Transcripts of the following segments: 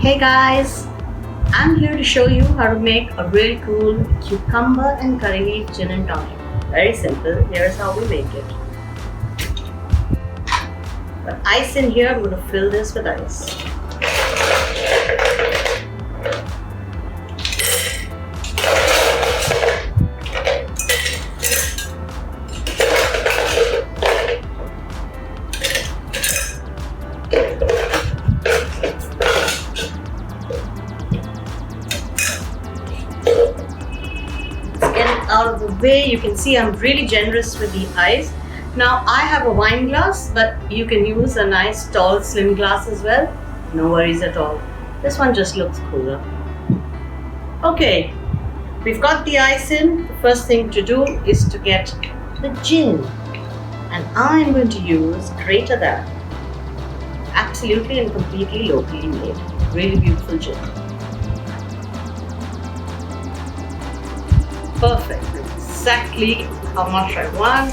Hey guys, I'm here to show you how to make a really cool cucumber and curry leaf gin and tonic. Very simple, here's how we make it. Got ice in here, I'm going to fill this with ice. Out of the way, you can see I'm really generous with the ice. Now I have a wine glass, but you can use a nice tall slim glass as well. No worries at all. This one just looks cooler. Okay, we've got the ice in. The first thing to do is to get the gin, and I'm going to use Greater Than. Absolutely and completely locally made. Really beautiful gin. Perfect, exactly how much I want.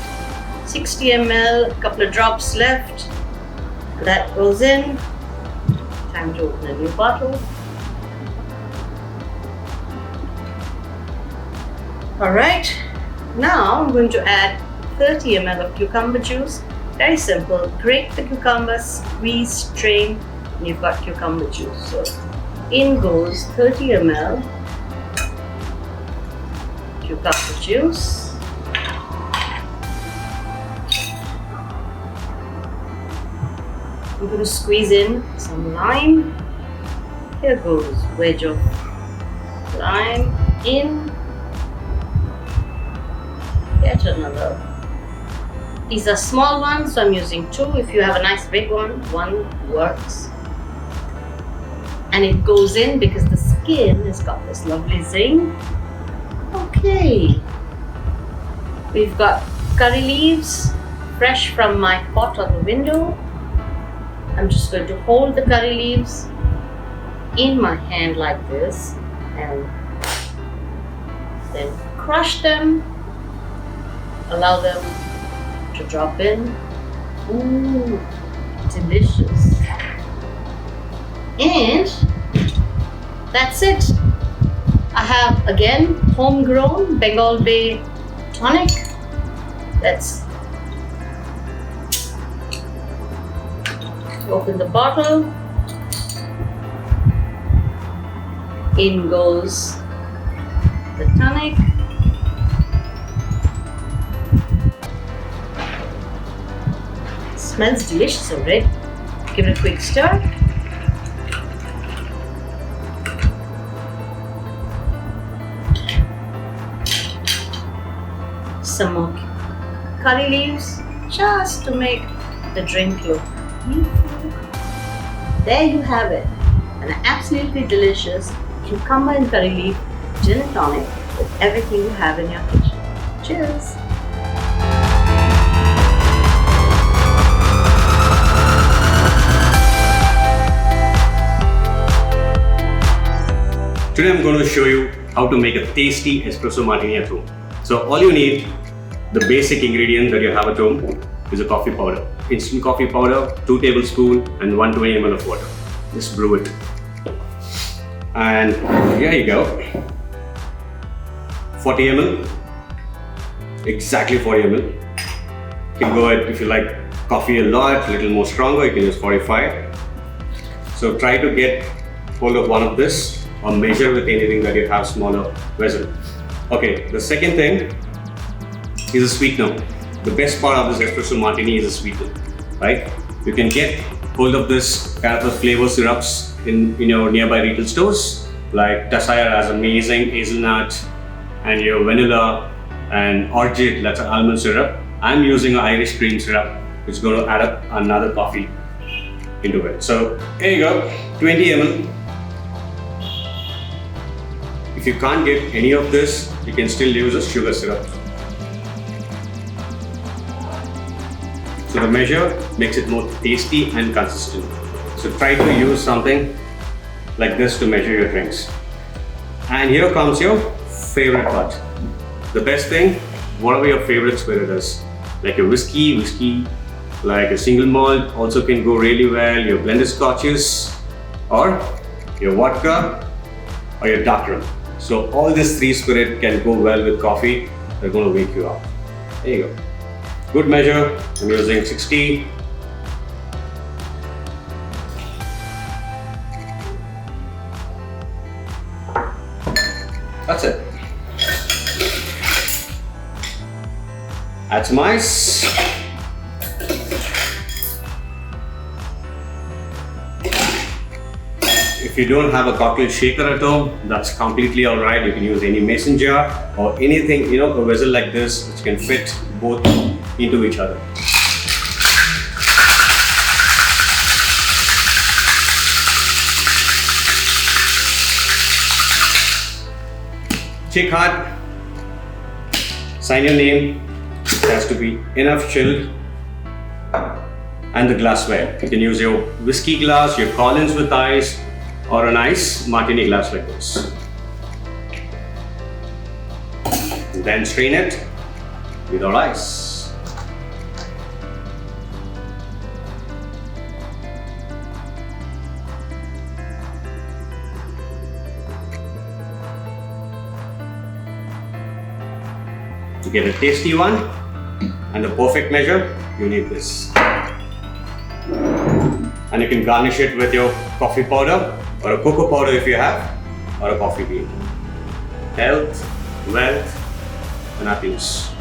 60 ml, a couple of drops left. That goes in. Time to open a new bottle. Alright, now I'm going to add 30 ml of cucumber juice. Very simple, grate the cucumber, squeeze, strain, and you've got cucumber juice. So in goes 30 ml. Cucumber juice. I'm going to squeeze in some lime. Here goes wedge of lime in. Get another. These are small ones, so I'm using 2. If you have a nice big one, 1 works. And it goes in because the skin has got this lovely zing. Okay, we've got curry leaves fresh from my pot on the window. I'm just going to hold the curry leaves in my hand like this and then crush them, allow them to drop in. Ooh, delicious. And that's it. I have again homegrown Bengal Bay tonic. Let's open the bottle. In goes the tonic. Smells delicious already. Give it a quick stir. Some more curry leaves just to make the drink look beautiful. There you have it, an absolutely delicious cucumber and curry leaf gin and tonic with everything you have in your kitchen. Cheers! Today I'm going to show you how to make a tasty espresso martini at home. So all you need, the basic ingredient that you have at home, is a coffee powder. Instant coffee powder, 2 tablespoons and 120 ml of water. Just brew it. And here you go. 40 ml. Exactly 40 ml. You can go ahead if you like coffee a lot, a little more stronger, you can use 45. So try to get hold of one of this or measure with anything that you have smaller vessel. Okay, the second thing is a sweetener. The best part of this espresso martini is a sweetener, right? You can get hold of this kind of flavor syrups in your nearby retail stores. Like Tasaya has amazing hazelnut and your vanilla and orgeat, that's an almond syrup. I'm using an Irish cream syrup, which is going to add up another coffee into it. So here you go, 20 ml. If you can't get any of this, you can still use a sugar syrup. So the measure makes it more tasty and consistent. So try to use something like this to measure your drinks. And here comes your favorite part. The best thing, whatever your favorite spirit is. Like a whiskey, like a single malt also can go really well, your blended scotches, or your vodka, or your dark rum. So all these three spirit can go well with coffee. They're going to wake you up. There you go. Good measure. I'm using 60. That's it. Add some ice. If you don't have a cocktail shaker at home, that's completely alright. You can use any mason jar or anything, a vessel like this which can fit both into each other. Shake hard. Sign your name. It has to be enough chilled. And the glassware. You can use your whiskey glass, your Collins with ice, or a nice martini glass like this. And then strain it without ice. To get a tasty one and the perfect measure, you need this. And you can garnish it with your coffee powder or a cocoa powder if you have, or a coffee bean. Health, wealth, and happiness.